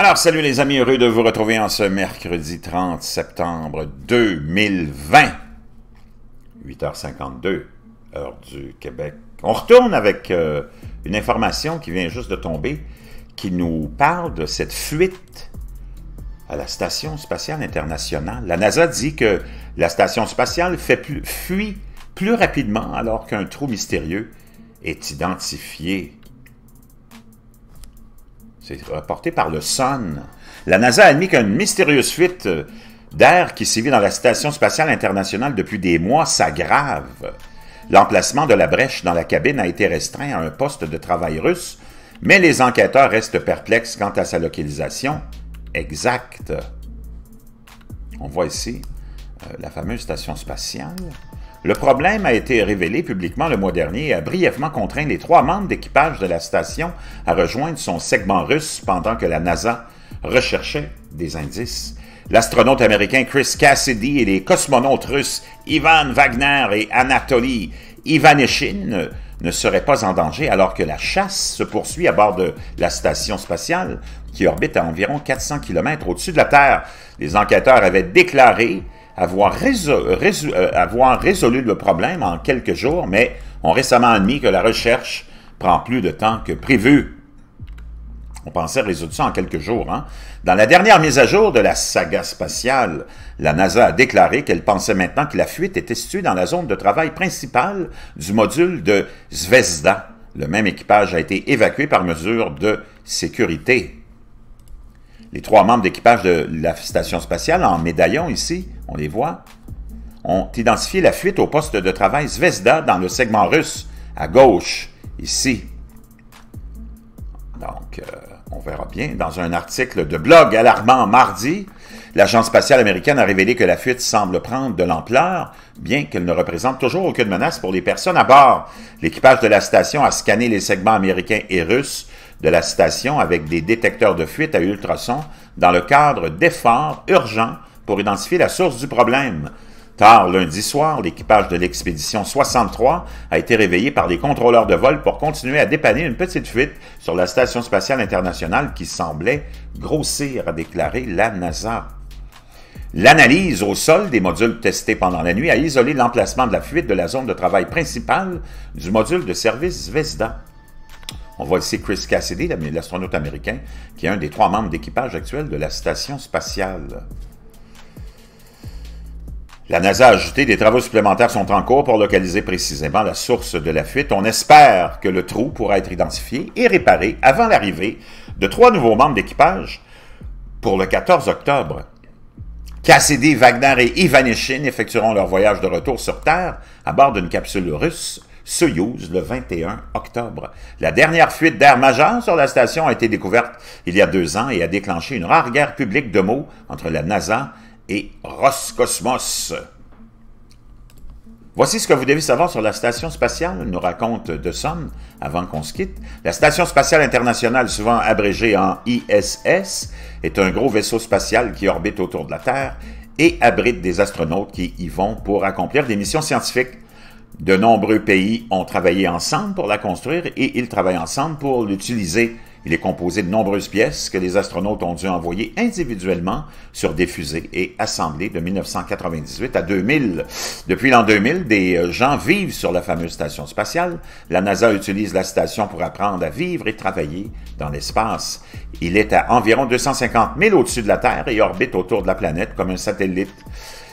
Alors, salut les amis, heureux de vous retrouver en ce mercredi 30 septembre 2020, 8h52, heure du Québec. On retourne avec une information qui vient juste de tomber, qui nous parle de cette fuite à la Station spatiale internationale. La NASA dit que la Station spatiale fuit plus rapidement alors qu'un trou mystérieux est identifié. C'est rapporté par le Sun. La NASA a admis qu'une mystérieuse fuite d'air qui sévit dans la Station spatiale internationale depuis des mois s'aggrave. L'emplacement de la brèche dans la cabine a été restreint à un poste de travail russe, mais les enquêteurs restent perplexes quant à sa localisation exacte. On voit ici la fameuse station spatiale. Le problème a été révélé publiquement le mois dernier et a brièvement contraint les 3 membres d'équipage de la station à rejoindre son segment russe pendant que la NASA recherchait des indices. L'astronaute américain Chris Cassidy et les cosmonautes russes Ivan Wagner et Anatoly Ivanishin ne seraient pas en danger alors que la chasse se poursuit à bord de la station spatiale qui orbite à environ 400 km au-dessus de la Terre. Les enquêteurs avaient déclaré avoir résolu le problème en quelques jours, mais ont récemment admis que la recherche prend plus de temps que prévu. On pensait résoudre ça en quelques jours. Hein? Dans la dernière mise à jour de la saga spatiale, la NASA a déclaré qu'elle pensait maintenant que la fuite était située dans la zone de travail principale du module de Zvezda. Le même équipage a été évacué par mesure de sécurité. Les 3 membres d'équipage de la station spatiale, en médaillon ici, on les voit, ont identifié la fuite au poste de travail Zvezda dans le segment russe, à gauche, ici. Donc, on verra bien. Dans un article de blog alarmant mardi, l'Agence spatiale américaine a révélé que la fuite semble prendre de l'ampleur, bien qu'elle ne représente toujours aucune menace pour les personnes à bord. L'équipage de la station a scanné les segments américains et russes de la station avec des détecteurs de fuite à ultrasons dans le cadre d'efforts urgents pour identifier la source du problème. Tard lundi soir, l'équipage de l'expédition 63 a été réveillé par les contrôleurs de vol pour continuer à dépanner une petite fuite sur la Station spatiale internationale qui semblait grossir, a déclaré la NASA. L'analyse au sol des modules testés pendant la nuit a isolé l'emplacement de la fuite de la zone de travail principale du module de service Zvezda. On voit ici Chris Cassidy, l'astronaute américain, qui est un des 3 membres d'équipage actuel de la Station spatiale. La NASA a ajouté des travaux supplémentaires sont en cours pour localiser précisément la source de la fuite. On espère que le trou pourra être identifié et réparé avant l'arrivée de 3 nouveaux membres d'équipage pour le 14 octobre. Cassidy, Wagner et Ivanishin effectueront leur voyage de retour sur Terre à bord d'une capsule russe Soyouz le 21 octobre. La dernière fuite d'air majeure sur la station a été découverte il y a 2 ans et a déclenché une rare guerre publique de mots entre la NASA et Roscosmos. Voici ce que vous devez savoir sur la Station spatiale, nous raconte The Sun avant qu'on se quitte. La Station spatiale internationale, souvent abrégée en ISS, est un gros vaisseau spatial qui orbite autour de la Terre et abrite des astronautes qui y vont pour accomplir des missions scientifiques. De nombreux pays ont travaillé ensemble pour la construire et ils travaillent ensemble pour l'utiliser. Il est composé de nombreuses pièces que les astronautes ont dû envoyer individuellement sur des fusées et assembler de 1998 à 2000. Depuis l'an 2000, des gens vivent sur la fameuse station spatiale. La NASA utilise la station pour apprendre à vivre et travailler dans l'espace. Il est à environ 250 000 au-dessus de la Terre et orbite autour de la planète comme un satellite.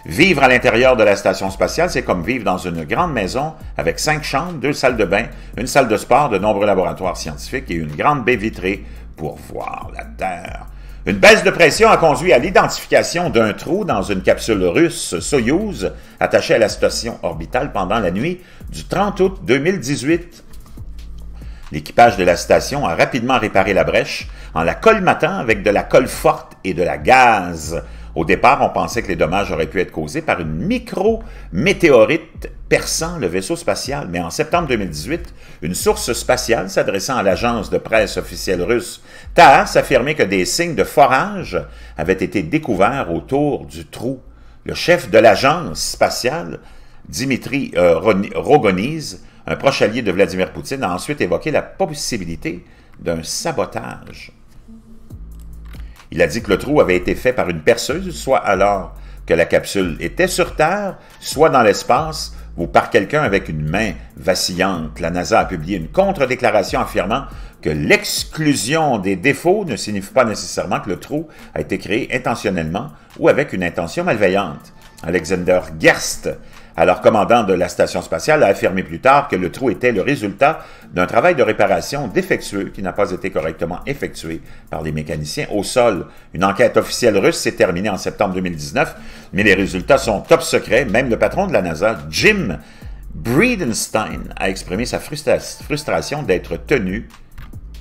Vivre à l'intérieur de la station spatiale, c'est comme vivre dans une grande maison avec 5 chambres, 2 salles de bain, une salle de sport, de nombreux laboratoires scientifiques et une grande baie vitrée pour voir la Terre. Une baisse de pression a conduit à l'identification d'un trou dans une capsule russe Soyouz attachée à la station orbitale pendant la nuit du 30 août 2018. L'équipage de la station a rapidement réparé la brèche en la colmatant avec de la colle forte et de la gaz. Au départ, on pensait que les dommages auraient pu être causés par une micro-météorite perçant le vaisseau spatial. Mais en septembre 2018, une source spatiale s'adressant à l'agence de presse officielle russe TASS affirmait que des signes de forage avaient été découverts autour du trou. Le chef de l'agence spatiale, Dimitri Rogoniz, un proche allié de Vladimir Poutine, a ensuite évoqué la possibilité d'un sabotage. Il a dit que le trou avait été fait par une perceuse, soit alors que la capsule était sur Terre, soit dans l'espace, ou par quelqu'un avec une main vacillante. La NASA a publié une contre-déclaration affirmant que l'exclusion des défauts ne signifie pas nécessairement que le trou a été créé intentionnellement ou avec une intention malveillante. Alexander Gerst, alors commandant de la station spatiale, a affirmé plus tard que le trou était le résultat d'un travail de réparation défectueux qui n'a pas été correctement effectué par les mécaniciens au sol. Une enquête officielle russe s'est terminée en septembre 2019, mais les résultats sont top secrets. Même le patron de la NASA, Jim Bridenstine, a exprimé sa frustration d'être tenu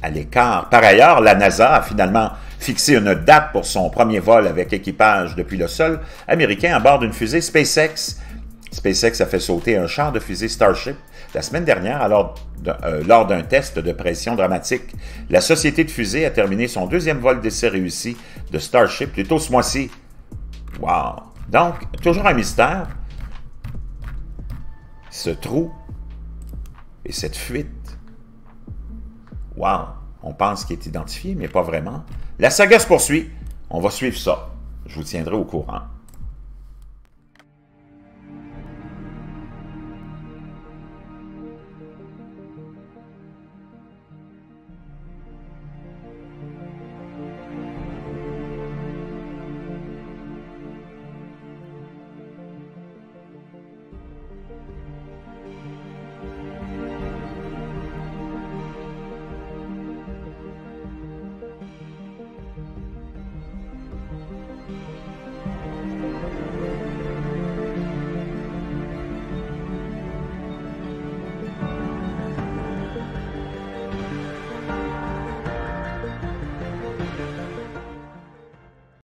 à l'écart. Par ailleurs, la NASA a finalement fixé une date pour son premier vol avec équipage depuis le sol américain à bord d'une fusée SpaceX. SpaceX a fait sauter un char de fusée Starship la semaine dernière lors d'un test de pression dramatique. La société de fusée a terminé son deuxième vol d'essai réussi de Starship plus tôt ce mois-ci. Wow! Donc, toujours un mystère. Ce trou et cette fuite. Wow! On pense qu'il est identifié, mais pas vraiment. La saga se poursuit. On va suivre ça. Je vous tiendrai au courant.